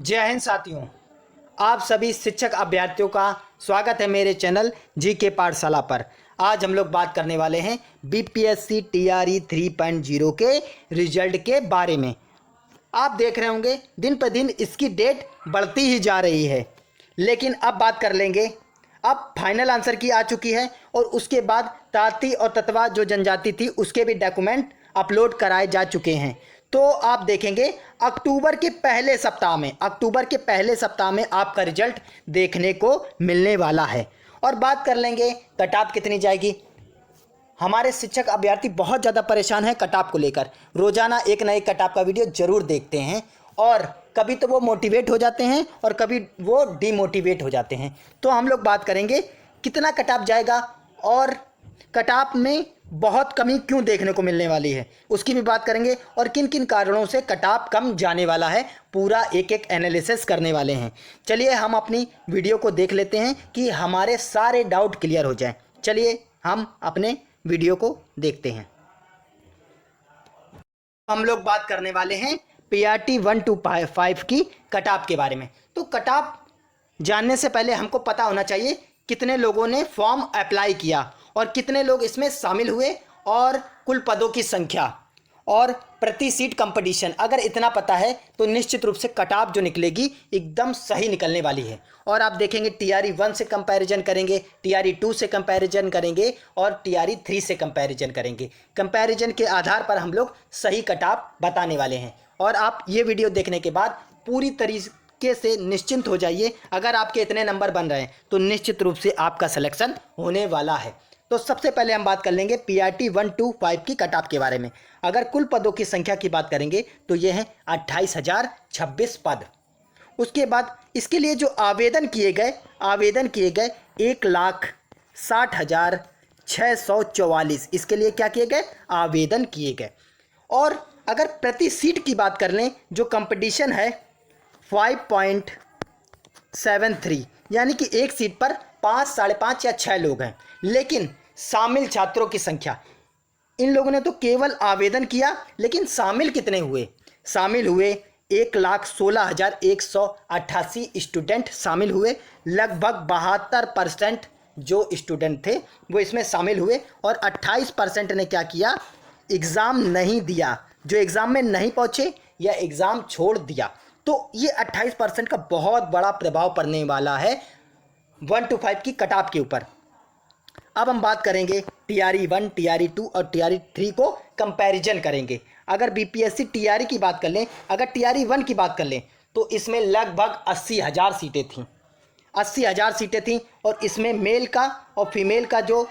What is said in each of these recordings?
जय हिंद साथियों, आप सभी शिक्षक अभ्यर्थियों का स्वागत है मेरे चैनल जीके पाठशाला पर। आज हम लोग बात करने वाले हैं बीपीएससी टीआरई 3.0 के रिजल्ट के बारे में। आप देख रहे होंगे दिन पर दिन इसकी डेट बढ़ती ही जा रही है, लेकिन अब बात कर लेंगे। अब फाइनल आंसर की आ चुकी है और उसके बाद ताती और ततवा जो जनजाति थी उसके भी डॉक्यूमेंट अपलोड कराए जा चुके हैं। तो आप देखेंगे अक्टूबर के पहले सप्ताह में आपका रिजल्ट देखने को मिलने वाला है। और बात कर लेंगे कट ऑफ कितनी जाएगी। हमारे शिक्षक अभ्यर्थी बहुत ज़्यादा परेशान हैं कट ऑफ को लेकर। रोज़ाना एक ना एक कट ऑफ का वीडियो ज़रूर देखते हैं और कभी तो वो मोटिवेट हो जाते हैं और कभी वो डीमोटिवेट हो जाते हैं। तो हम लोग बात करेंगे कितना कट ऑफ जाएगा और कट ऑफ में बहुत कमी क्यों देखने को मिलने वाली है, उसकी भी बात करेंगे और किन किन कारणों से कट ऑफ कम जाने वाला है, पूरा एक एक एनालिसिस करने वाले हैं। चलिए हम अपनी वीडियो को देख लेते हैं कि हमारे सारे डाउट क्लियर हो जाएं। चलिए हम अपने वीडियो को देखते हैं। हम लोग बात करने वाले हैं पीआरटी 1 to 5 की कट ऑफ के बारे में। तो कट ऑफ जानने से पहले हमको पता होना चाहिए कितने लोगों ने फॉर्म अप्लाई किया और कितने लोग इसमें शामिल हुए और कुल पदों की संख्या और प्रति सीट कंपटीशन। अगर इतना पता है तो निश्चित रूप से कट ऑफ जो निकलेगी एकदम सही निकलने वाली है। और आप देखेंगे टीआरई 1 से कंपैरिजन करेंगे, टीआरई 2 से कंपैरिजन करेंगे और टीआरई 3 से कंपैरिजन करेंगे। कंपैरिजन के आधार पर हम लोग सही कट ऑफ बताने वाले हैं। और आप ये वीडियो देखने के बाद पूरी तरीके से निश्चिंत हो जाइए। अगर आपके इतने नंबर बन रहे हैं तो निश्चित रूप से आपका सिलेक्शन होने वाला है। तो सबसे पहले हम बात कर लेंगे पीआरटी 1 to 5 की कट ऑफ के बारे में। अगर कुल पदों की संख्या की बात करेंगे तो ये है 28,026 पद। उसके बाद इसके लिए जो आवेदन किए गए 1,60,644 इसके लिए क्या किए गए, आवेदन किए गए। और अगर प्रति सीट की बात कर लें जो कंपटीशन है 5.73, यानी कि एक सीट पर 5, 5.5 या 6 लोग हैं। लेकिन शामिल छात्रों की संख्या, इन लोगों ने तो केवल आवेदन किया, लेकिन शामिल कितने हुए? शामिल हुए 1,16,188 स्टूडेंट शामिल हुए। लगभग 72% जो स्टूडेंट थे वो इसमें शामिल हुए और 28% ने क्या किया, एग्ज़ाम नहीं दिया, जो एग्ज़ाम में नहीं पहुँचे या एग्ज़ाम छोड़ दिया। तो ये 28% का बहुत बड़ा प्रभाव पड़ने वाला है 1 to 5 की कट ऑफ के ऊपर। अब हम बात करेंगे टीआरई 1, टीआरई 2 और टीआरई 3 को कंपैरिजन करेंगे। अगर बीपीएससी टीआरई की बात कर लें, अगर टीआरई 1 की बात कर लें तो इसमें लगभग 80,000 सीटें थीं। 80,000 सीटें थीं और इसमें मेल का और फीमेल का जो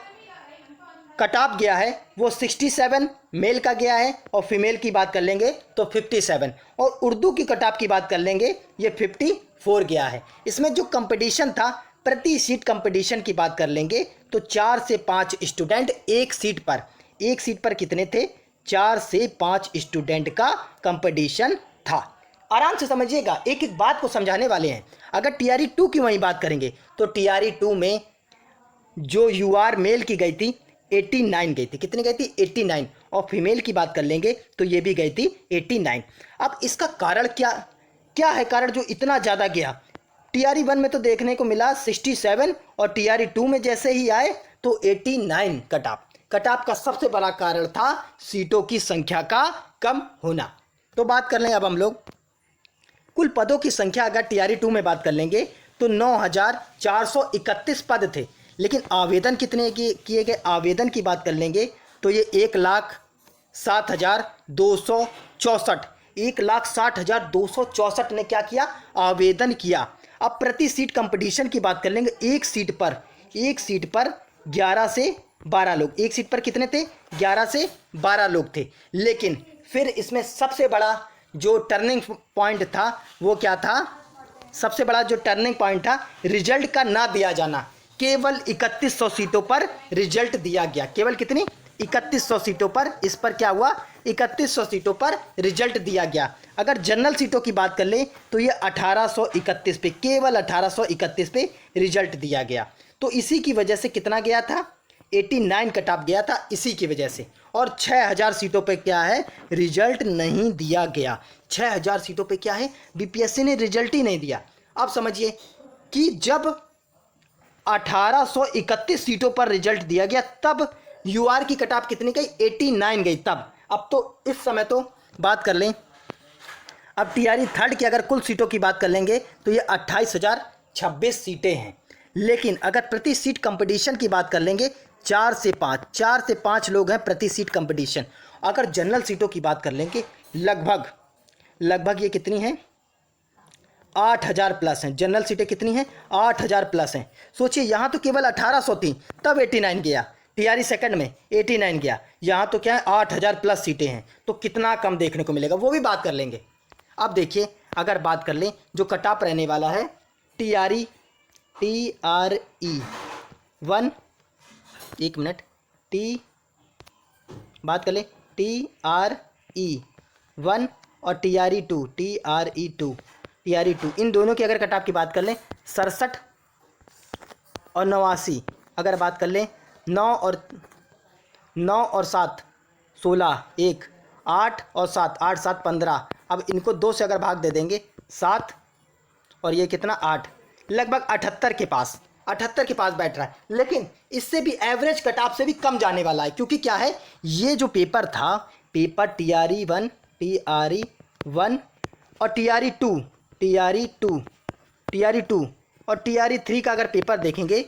कट ऑफ गया है वो 67 मेल का गया है और फीमेल की बात कर लेंगे तो 57। और उर्दू की कट ऑफ की बात कर लेंगे ये 54 गया है। इसमें जो कंपटीशन था प्रति सीट कंपटीशन की बात कर लेंगे तो 4 से 5 स्टूडेंट एक सीट पर कितने थे, 4 से 5 स्टूडेंट का कंपटीशन था। आराम से समझिएगा, एक एक बात को समझाने वाले हैं। अगर टीआरई 2 की वहीं बात करेंगे तो टीआरई 2 में जो यूआर मेल की गई थी 89 गई थी। कितनी गई थी? 89। और फीमेल की बात कर लेंगे तो ये भी गई थी 89। अब इसका कारण क्या है, कारण जो इतना ज़्यादा गया? टीआरई 1 में तो देखने को मिला 67 और टीआरई 2 में जैसे ही आए तो 89 कट ऑफ का सबसे बड़ा कारण था सीटों की संख्या का कम होना। तो बात कर लें अब हम लोग कुल पदों की संख्या। अगर टीआरई 2 में बात कर लेंगे तो 9,431 पद थे, लेकिन आवेदन कितने किए गए? आवेदन की बात कर लेंगे तो ये 1,60,264 ने क्या किया, आवेदन किया। अब प्रति सीट कंपटीशन की बात कर लेंगे, एक सीट पर 11 से 12 लोग, एक सीट पर कितने थे? 11 से 12 लोग थे। लेकिन फिर इसमें सबसे बड़ा जो टर्निंग पॉइंट था वो क्या था? सबसे बड़ा जो टर्निंग पॉइंट था रिजल्ट का ना दिया जाना। केवल 3100 सीटों पर रिजल्ट दिया गया। केवल कितनी? 3100 सीटों पर। इस पर क्या हुआ? 3100 सीटों पर रिजल्ट दिया गया। अगर जनरल सीटों की बात कर लें तो ये 1831 पे, केवल 1831 पे रिजल्ट दिया गया। तो इसी की वजह से कितना गया था? 89 कट ऑफ गया था इसी की वजह से। और 6000 सीटों पे क्या है? रिजल्ट नहीं दिया गया। 6000 सीटों पे क्या है, बीपीएससी ने रिजल्ट ही नहीं दिया। अब समझिए कि जब 1831 सीटों पर रिजल्ट दिया गया तब यूआर की कट ऑफ कितनी गई, 89 गई तब। अब तो इस समय तो बात कर लें, अब टीआरई थर्ड की अगर कुल सीटों की बात कर लेंगे तो ये 28,026 सीटें हैं। लेकिन अगर प्रति सीट कंपटीशन की बात कर लेंगे 4 से 5 लोग हैं प्रति सीट कंपटीशन। अगर जनरल सीटों की बात कर लेंगे लगभग ये कितनी हैं, 8,000 प्लस हैं। जनरल सीटें कितनी हैं, 8,000 प्लस हैं। सोचिए यहाँ तो केवल 1,800 थी तब 89 गया, टीआरई सेकंड में 89 गया, यहाँ तो क्या है 8,000 प्लस सीटें हैं, तो कितना कम देखने को मिलेगा वो भी बात कर लेंगे। अब देखिए अगर बात कर लें जो कट ऑफ रहने वाला है टीआरई 1, एक मिनट, बात कर ले टीआरई 1 और टीआरई 2 इन दोनों की अगर कट ऑफ की बात कर लें 67 और 89, अगर बात कर लें 9 और 7 16 1 8 और 7 8 7 15। अब इनको 2 से अगर भाग दे देंगे 7 और ये कितना 8, लगभग 78 के पास बैठ रहा है। लेकिन इससे भी एवरेज कट ऑफ से भी कम जाने वाला है, क्योंकि क्या है ये जो पेपर था, पेपर टीआरई 1 और टीआरई 2 और टीआरई 3 का अगर पेपर देखेंगे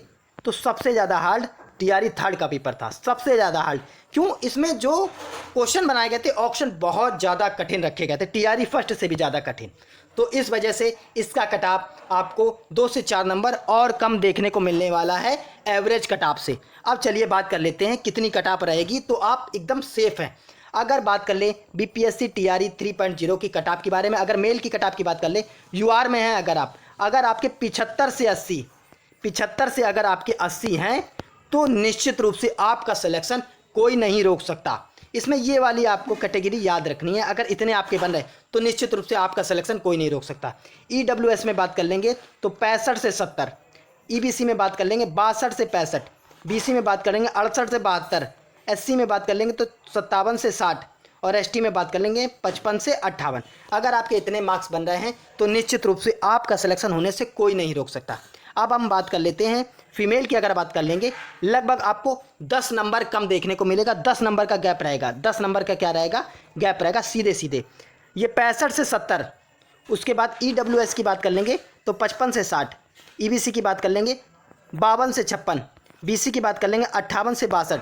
तो सबसे ज़्यादा हार्ड टीआरई थर्ड का पेपर था, सबसे ज़्यादा हार्ड। क्यों, इसमें जो क्वेश्चन बनाए गए थे ऑप्शन बहुत ज़्यादा कठिन रखे गए थे, टीआरई फर्स्ट से भी ज़्यादा कठिन। तो इस वजह से इसका कट ऑफ आपको 2 से 4 नंबर और कम देखने को मिलने वाला है एवरेज कट ऑफ से। अब चलिए बात कर लेते हैं कितनी कट ऑफ रहेगी तो आप एकदम सेफ हैं। अगर बात कर ले बीपीएससी टीआरई 3.0 की कट ऑफ के बारे में, अगर मेल की कट ऑफ की बात कर ले, यूआर में है अगर आपके 75 से अगर आपके 80 हैं तो निश्चित रूप से आपका सिलेक्शन कोई नहीं रोक सकता। इसमें ये वाली आपको कैटेगरी याद रखनी है, अगर इतने आपके बन रहे तो निश्चित रूप से आपका सिलेक्शन कोई नहीं रोक सकता। ईडब्ल्यूएस में बात कर लेंगे तो 65 से 70, ईबीसी में बात कर लेंगे 62 से 65, बीसी में बात करेंगे 68 से 72, एससी में बात कर लेंगे तो 57 से 60 और एसटी में बात कर लेंगे 55 से 58। अगर आपके इतने मार्क्स बन रहे हैं तो निश्चित रूप से आपका सिलेक्शन होने से कोई नहीं रोक सकता। अब हम बात कर लेते हैं फीमेल की, अगर बात कर लेंगे लगभग आपको 10 नंबर कम देखने को मिलेगा, 10 नंबर का गैप रहेगा, 10 नंबर का क्या रहेगा, गैप रहेगा सीधे ये 65 से 70। उसके बाद ईडब्ल्यूएस की बात कर लेंगे तो 55 से 60, ईबीसी की बात कर लेंगे 52 से 56, बीसी की बात कर लेंगे 58 से 62,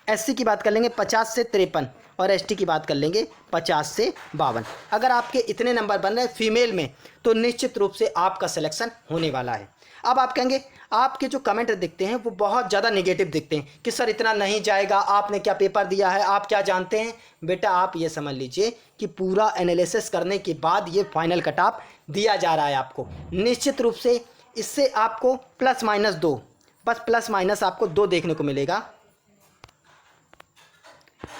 एससी की बात कर लेंगे 50 से 53 और एसटी की बात कर लेंगे 50 से 52। अगर आपके इतने नंबर बन रहे हैं फीमेल में तो निश्चित रूप से आपका सिलेक्शन होने वाला है। अब आप कहेंगे आपके जो कमेंट दिखते हैं वो बहुत ज़्यादा नेगेटिव दिखते हैं कि सर इतना नहीं जाएगा, आपने क्या पेपर दिया है, आप क्या जानते हैं। बेटा आप ये समझ लीजिए कि पूरा एनालिसिस करने के बाद ये फाइनल कट ऑफ दिया जा रहा है आपको। निश्चित रूप से इससे आपको ±2, बस ± आपको 2 देखने को मिलेगा,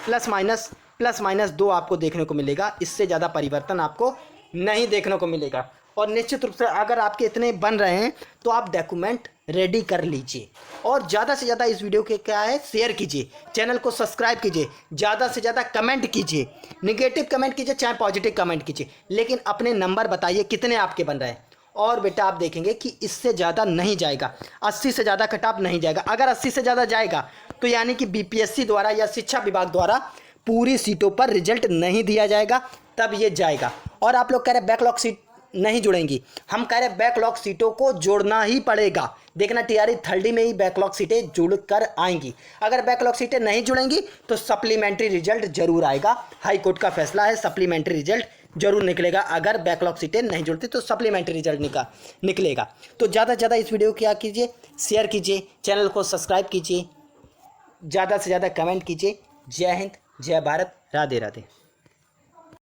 ±2 आपको देखने को मिलेगा, इससे ज़्यादा परिवर्तन आपको नहीं देखने को मिलेगा। और निश्चित रूप से अगर आपके इतने बन रहे हैं तो आप डॉक्यूमेंट रेडी कर लीजिए और ज़्यादा से ज़्यादा इस वीडियो के क्या है शेयर कीजिए, चैनल को सब्सक्राइब कीजिए, ज़्यादा से ज़्यादा कमेंट कीजिए, नेगेटिव कमेंट कीजिए चाहे पॉजिटिव कमेंट कीजिए, लेकिन अपने नंबर बताइए कितने आपके बन रहे हैं। और बेटा आप देखेंगे कि इससे ज़्यादा नहीं जाएगा, 80 से ज़्यादा कट ऑफ नहीं जाएगा। अगर 80 से ज़्यादा जाएगा तो यानी कि बीपीएससी द्वारा या शिक्षा विभाग द्वारा पूरी सीटों पर रिजल्ट नहीं दिया जाएगा, तब ये जाएगा। और आप लोग कह रहे बैकलॉग सीट नहीं जुड़ेंगी, हम कह रहे बैकलॉग सीटों को जोड़ना ही पड़ेगा। देखना टीआरई थर्ड में ही बैकलॉग सीटें जुड़ कर आएंगी। अगर बैकलॉग सीटें नहीं जुड़ेंगी तो सप्लीमेंट्री रिजल्ट जरूर आएगा। हाई कोर्ट का फैसला है, सप्लीमेंट्री रिजल्ट जरूर निकलेगा। अगर बैकलॉग सीटें नहीं जुड़ती तो सप्लीमेंट्री रिजल्ट निकलेगा। तो ज़्यादा से ज़्यादा इस वीडियो को क्या कीजिए, शेयर कीजिए, चैनल को सब्सक्राइब कीजिए, ज़्यादा से ज़्यादा कमेंट कीजिए। जय हिंद, जय भारत, राधे राधे।